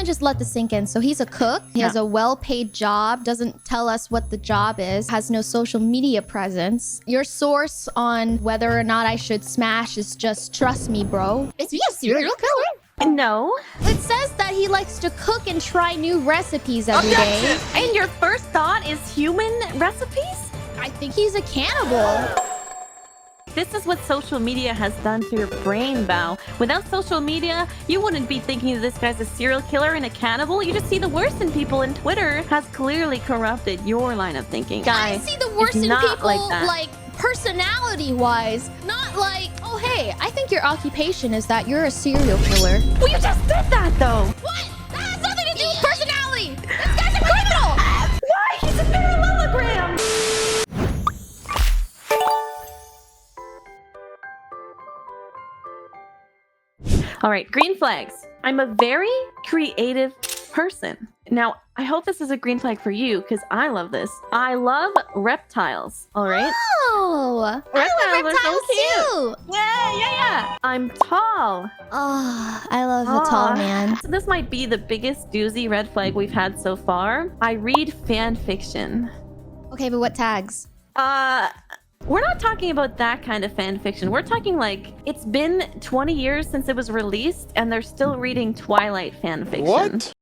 just let this sink in. So he's a cook. He has a well-paid job. Doesn't tell us what the job is. Has no social media presence. Your source on whether or not I should smash is just trust me, bro. Is he a serial killer? No. It says that he likes to cook and try new recipes every day. And your first thought is human recipes? I think he's a cannibal. This is what social media has done to your brain, Bao. Without social media, you wouldn't be thinking that this guy's a serial killer and a cannibal. You just see the worst in people, and Twitter has clearly corrupted your line of thinking. Guy, I see the worst in people, like personality-wise. Not like, oh, hey, I think your occupation is that you're a serial killer. Well, you just did that, though. What? That has nothing to do with personality. This guy's a criminal. Why? He's a parallelogram. All right, green flags. I'm a very creative person. Now, I hope this is a green flag for you because I love this. I love reptiles. All right. Oh, I love reptiles too. Yeah. I'm tall. Oh, I love a tall man. So this might be the biggest doozy red flag we've had so far. I read fan fiction. Okay, but what tags? We're not talking about that kind of fan fiction. We're talking like it's been 20 years since it was released and they're still reading Twilight fan fiction. What?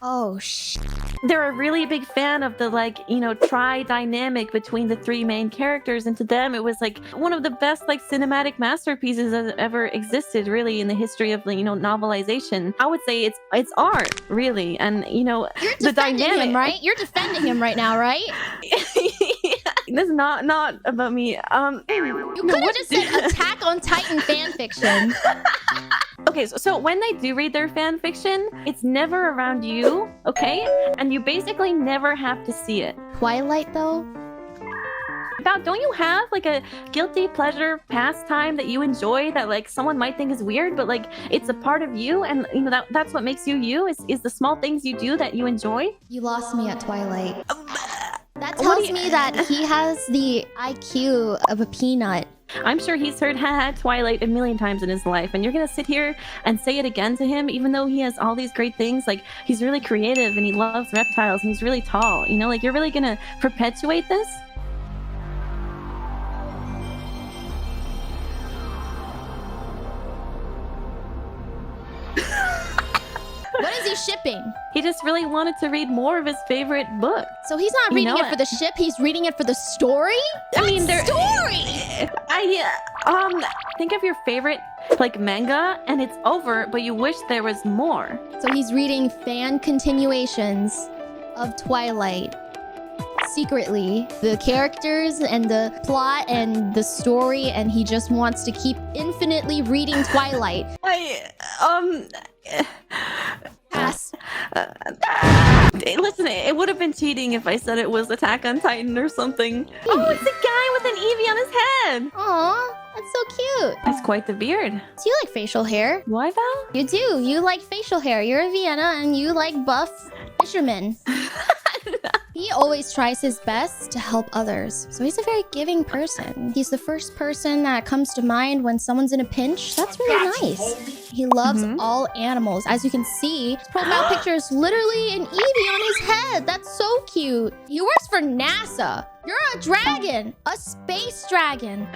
Oh, shit. They're a really big fan of the tri-dynamic between the three main characters, and to them it was like one of the best cinematic masterpieces that ever existed really in the history of novelization. I would say it's art really, and you're defending him, right? You're defending him right now, right? This is not about me. You could have just said Attack on Titan fan fiction. Okay, so when they do read their fan fiction, it's never around you, okay? And you basically never have to see it. Twilight, though? About, don't you have a guilty pleasure pastime that you enjoy that someone might think is weird, but it's a part of you, and that's what makes you you is the small things you do that you enjoy? You lost me at Twilight. That tells me that he has the IQ of a peanut. I'm sure he's heard Twilight a million times in his life, and you're gonna sit here and say it again to him, even though he has all these great things. He's really creative and he loves reptiles and he's really tall. You're really gonna perpetuate this? What is he shipping? He just really wanted to read more of his favorite book. So he's not reading it for the ship, he's reading it for the story? Story? Think of your favorite manga and it's over, but you wish there was more. So he's reading fan continuations of Twilight. Secretly, the characters and the plot and the story, and he just wants to keep infinitely reading Twilight. Pass. Listen, it would have been cheating if I said it was Attack on Titan or something. Oh, it's a guy with an Eevee on his head. Aw, that's so cute. That's quite the beard. Do you like facial hair? Why, Val? You do. You like facial hair. You're a Vienna and you like buff fishermen. He always tries his best to help others. So he's a very giving person. He's the first person that comes to mind when someone's in a pinch. That's really nice. He loves all animals. As you can see, his profile picture is literally an Eevee on his head. That's so cute. He works for NASA. You're a dragon. A space dragon.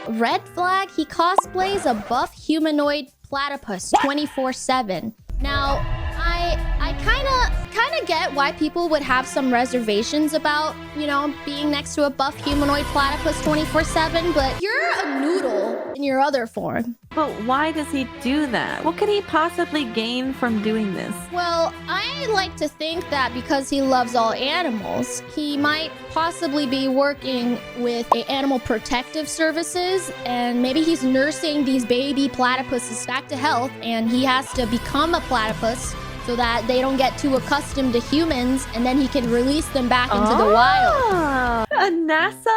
Red flag, he cosplays a buff humanoid platypus 24/7. Now, I kind of get why people would have some reservations about, being next to a buff humanoid platypus 24/7, but you're a noodle in your other form. But why does he do that? What could he possibly gain from doing this? Well, I like to think that because he loves all animals, he might possibly be working with animal protective services, and maybe he's nursing these baby platypuses back to health, and he has to become a platypus so that they don't get too accustomed to humans, and then he can release them back into the wild. A NASA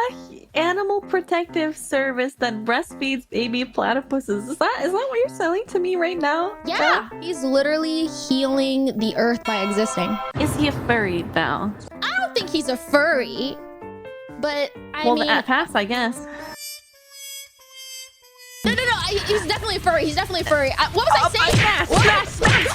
animal protective service that breastfeeds baby platypuses. Is that what you're selling to me right now? Yeah, he's literally healing the earth by existing. Is he a furry, Val? I don't think he's a furry, but I mean... pass, I guess. No, he's definitely a furry. He's definitely a furry. What was I saying? Smash!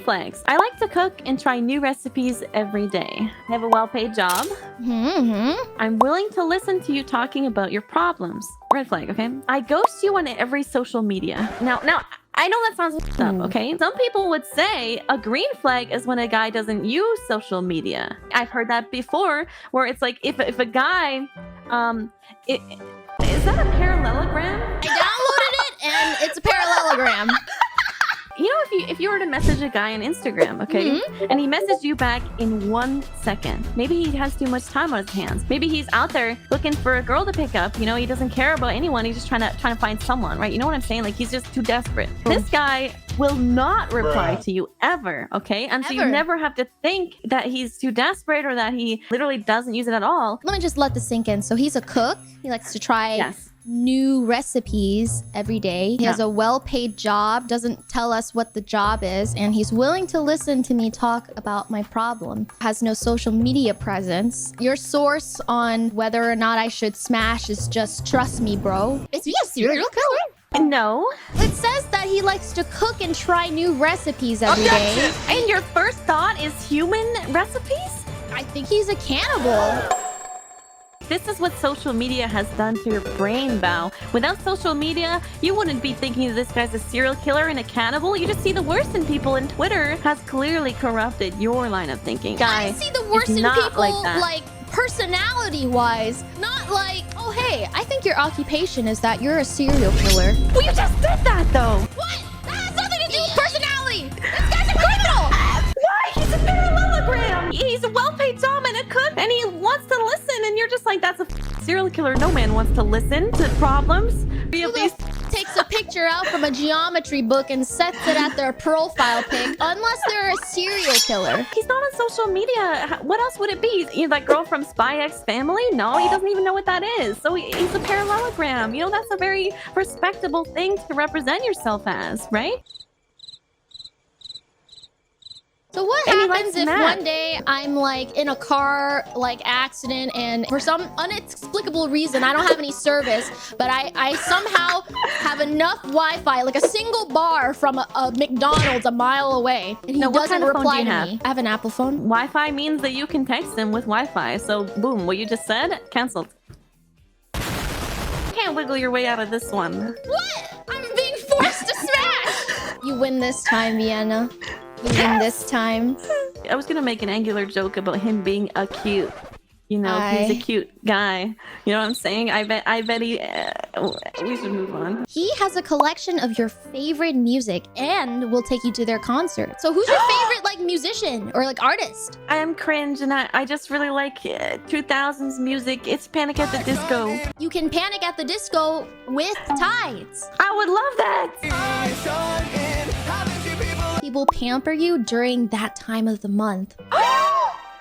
flags. I like to cook and try new recipes every day. I have a well-paid job. I'm willing to listen to you talking about your problems. Red flag, okay? I ghost you on every social media. Now, I know that sounds messed up, okay? Some people would say a green flag is when a guy doesn't use social media. I've heard that before, where it's like if a guy, is that a parallelogram? I downloaded it and it's a parallelogram. You know, if you were to message a guy on Instagram, okay, and he messaged you back in 1 second, maybe he has too much time on his hands. Maybe he's out there looking for a girl to pick up. You know, he doesn't care about anyone. He's just trying to find someone, right? You know what I'm saying? Like, he's just too desperate. This guy will not reply to you ever, okay? And so you never have to think that he's too desperate or that he literally doesn't use it at all. Let me just let this sink in. So he's a cook. He likes to try new recipes every day. He has a well-paid job, doesn't tell us what the job is, and he's willing to listen to me talk about my problem. Has no social media presence. Your source on whether or not I should smash is just trust me, bro. Is he a serial killer? No. It says that he likes to cook and try new recipes every day. And your first thought is human recipes? I think he's a cannibal. This is what social media has done to your brain, Bao. Without social media, you wouldn't be thinking that this guy's a serial killer and a cannibal. You just see the worst in people, and Twitter has clearly corrupted your line of thinking. I see the worst in people, like personality-wise, not like, oh, hey, I think your occupation is that you're a serial killer. Well, you just did that, though. What? That has nothing to do with personality. This guy's a criminal. Why? He's a parallelogram. He's a well-paid job and a cook, and he wants to listen, and you're just like, that's a serial killer. No man wants to listen to problems. Takes a picture out from a geometry book and sets it at their profile pic, unless they're a serial killer. He's not on social media. What else would it be? You that girl from Spy X Family? No, he doesn't even know what that is. So he's a parallelogram. You know, that's a very respectable thing to represent yourself as, right? So what happens if one day I'm like in a car like accident and for some inexplicable reason I don't have any service, but I somehow have enough Wi-Fi, like a single bar from a McDonald's a mile away, and he doesn't reply to me. I have an Apple phone. Wi-Fi means that you can text him with Wi-Fi. So boom, what you just said, canceled. You can't wiggle your way out of this one. What? I'm being forced to smash! You win this time, Vienna. You win this time. I was gonna make an angular joke about him being a cute. You know, he's a cute guy. You know what I'm saying? I bet he... we should move on. He has a collection of your favorite music and will take you to their concert. So who's your favorite, like, musician or, like, artist? I am cringe, and I just really like 2000s music. It's Panic at the Disco. You can Panic at the Disco with tides. I would love that! People pamper you during that time of the month.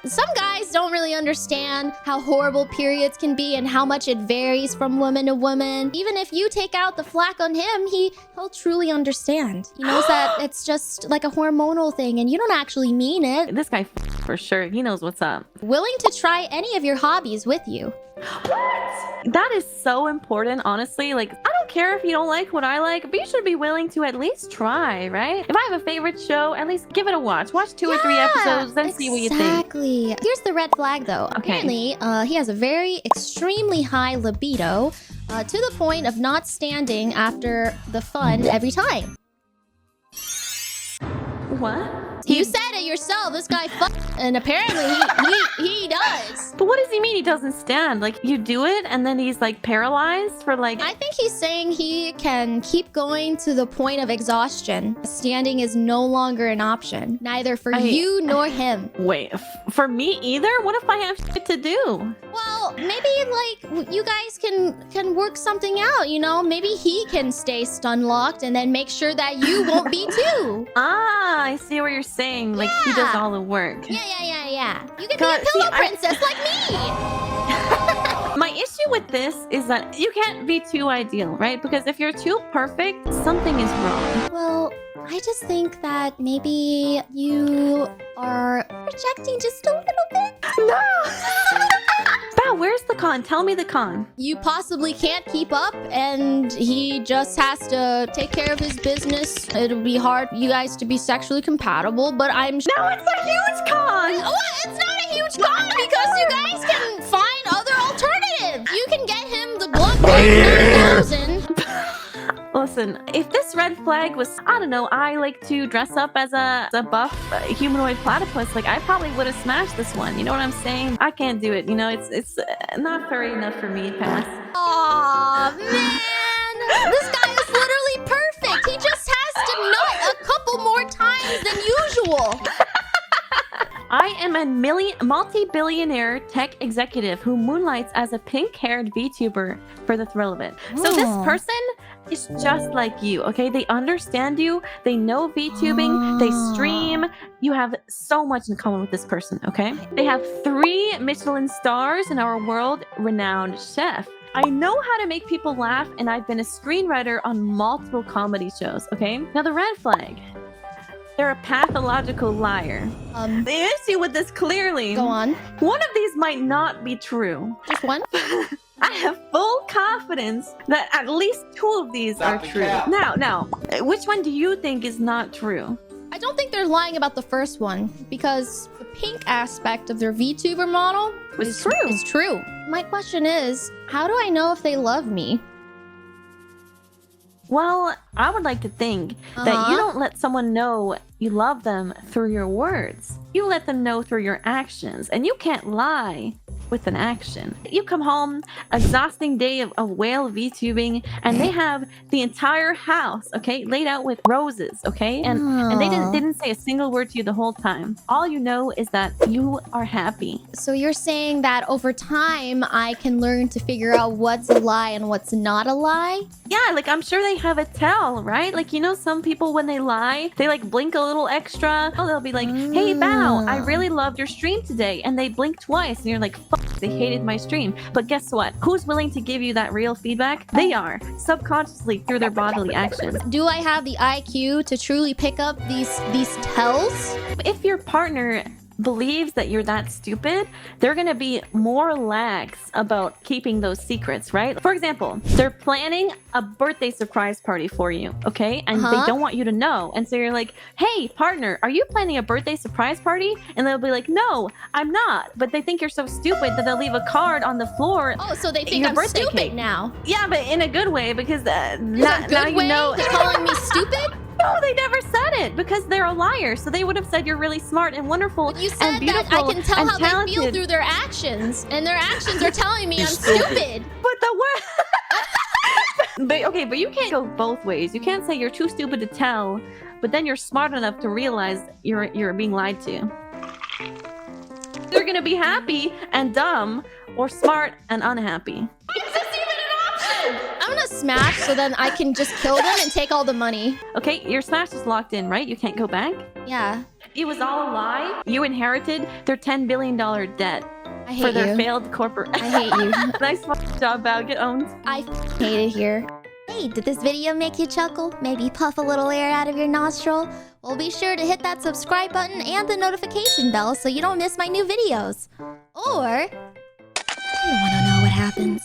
Some guys don't really understand how horrible periods can be and how much it varies from woman to woman. Even if you take out the flack on him, he'll truly understand. He knows that it's just like a hormonal thing and you don't actually mean it. This guy for sure, he knows what's up. Willing to try any of your hobbies with you. What? That is so important, honestly. Like, I don't care if you don't like what I like, but you should be willing to at least try, right? If I have a favorite show, at least give it a watch. Watch 2 or 3 episodes, then see what you think. Exactly. Here's the red flag, though. Okay. Apparently, he has a very extremely high libido, to the point of not standing after the fun every time. What? You said it yourself. This guy and apparently he does. But what does he mean he doesn't stand? Like, you do it and then he's like paralyzed for like... I think he's saying he can keep going to the point of exhaustion. Standing is no longer an option. Neither for you nor him. Wait, for me either? What if I have shit to do? Well, maybe like you guys can work something out, you know? Maybe he can stay stun locked and then make sure that you won't be too. Ah, I see what you're saying. Like, he does all the work. Yeah. You can be a pillow princess like me. My issue with this is that you can't be too ideal, right? Because if you're too perfect, something is wrong. Well, I just think that maybe you are projecting just a little bit. No! Bao, where's the con? Tell me the con. You possibly can't keep up, and he just has to take care of his business. It'll be hard for you guys to be sexually compatible, but I'm... No, it's a huge con! What? It's not a huge con because you guys can find other alternatives. You can get him the Glock 9000. Listen, if this red flag was, I don't know, I like to dress up as a buff humanoid platypus, like I probably would have smashed this one. You know what I'm saying? I can't do it. You know, it's not furry enough for me. Pass. Aw, man. This guy is literally perfect. He just has to nut a couple more times than usual. I am a multi-billionaire tech executive who moonlights as a pink-haired VTuber for the thrill of it. So this person is just like you, okay? They understand you. They know VTubing. They stream. You have so much in common with this person, okay? They have 3 Michelin stars and our world-renowned chef. I know how to make people laugh, and I've been a screenwriter on multiple comedy shows, okay? Now the red flag. They're a pathological liar. The issue with this clearly... Go on. One of these might not be true. Just one? I have full confidence that at least 2 of these are true. Now, which one do you think is not true? I don't think they're lying about the first one because the pink aspect of their VTuber model is true. My question is, how do I know if they love me? Well, I would like to think that you don't let someone know you love them through your words. You let them know through your actions, and you can't lie with an action. You come home, exhausting day of whale VTubing, and they have the entire house, okay, laid out with roses, okay? And they didn't say a single word to you the whole time. All you know is that you are happy. So you're saying that over time, I can learn to figure out what's a lie and what's not a lie? Yeah, like I'm sure they have a tell, right? Like, you know, some people when they lie, they like blink a little extra. Oh, they'll be like, hey, Bao, I really loved your stream today. And they blink twice and you're like, fuck, they hated my stream. But guess what? Who's willing to give you that real feedback? They are, subconsciously through their bodily actions. Do I have the IQ to truly pick up these tells? If your partner believes that you're that stupid, they're gonna be more lax about keeping those secrets, right? For example, they're planning a birthday surprise party for you, okay? And they don't want you to know. And so you're like, hey, partner, are you planning a birthday surprise party? And they'll be like, no, I'm not. But they think you're so stupid that they'll leave a card on the floor. Oh, so they think I'm stupid cake. Now. Yeah, but in a good way, because now you know. They're calling me stupid? No, they never said it because they're a liar. So they would have said you're really smart and wonderful but you said and beautiful that I can tell how talented. they feel through their actions, and their actions are telling me I'm stupid. But the word. But you can't go both ways. You can't say you're too stupid to tell, but then you're smart enough to realize you're being lied to. They're gonna be happy and dumb, or smart and unhappy. I'm gonna smash so then I can just kill them and take all the money. Okay, your smash is locked in, right? You can't go back? Yeah. It was all a lie. You inherited their $10 billion debt I hate for their you. failed corporate. I hate you. Nice job, Bao. Get owned. I hate it here. Hey, did this video make you chuckle? Maybe puff a little air out of your nostril? Well, be sure to hit that subscribe button and the notification bell so you don't miss my new videos. Or, you wanna know what happens?